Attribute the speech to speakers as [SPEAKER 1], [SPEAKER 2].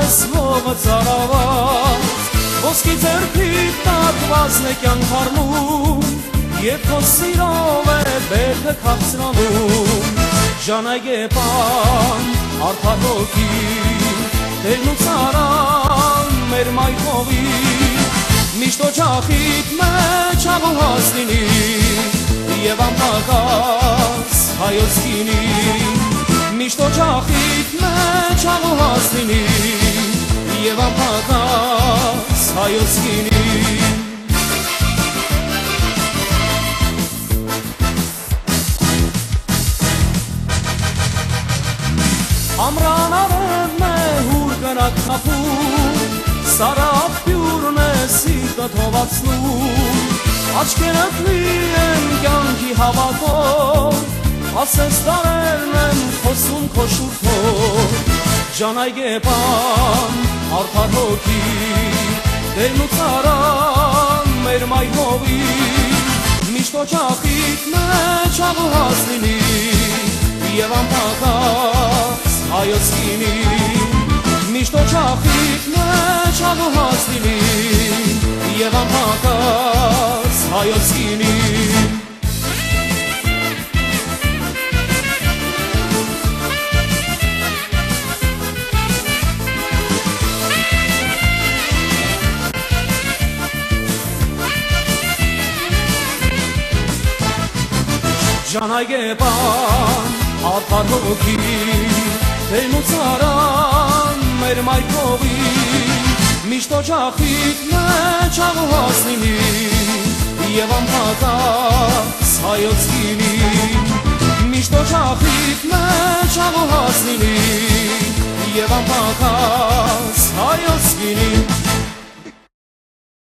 [SPEAKER 1] տեսվողը ծարաված, ոսկի ձեռքիդ տակվածն է կյանք առնում, և քո սիրով է բերքը քաղցրանում, ժանայգեպան արդար հոգի, տերն ու ծարան մեր մայթողի, միշտ օջախիդ մեջ աղուհաս լինի, և անպակաս հայոց գինի, միշտ օջախիդ մեջ աղուհաս լինի, և անպակաս հայոց գինի։ Ամրան արևն է հուր կնակ թափում, սարապ պյուրն է սիրտը թողացնում, աչքերդ լի են կյանքի հավատով, ասես տարերն եմ խոսում քո շուրթով, ժանայգեպան արդար հոգի, տերն ու ծարան մեր մայթողի, միշտ օջախիդ մեջ աղուհաս լինի, և անպակաս հայոց գինի, միշտ օջախիդ մեջ աղուհաս լինի, և անպակաս հայոց գինի։ Ժանայգեպան արդար հոգի, տերն ու ծարան մեր մայթողի, միշտ օջախիդ մեջ աղուհաս լինի, և անպակաս հայոց գինի, միշտ օջախիդ մեջ աղուհաս լինի, և անպակաս հայոց գինի։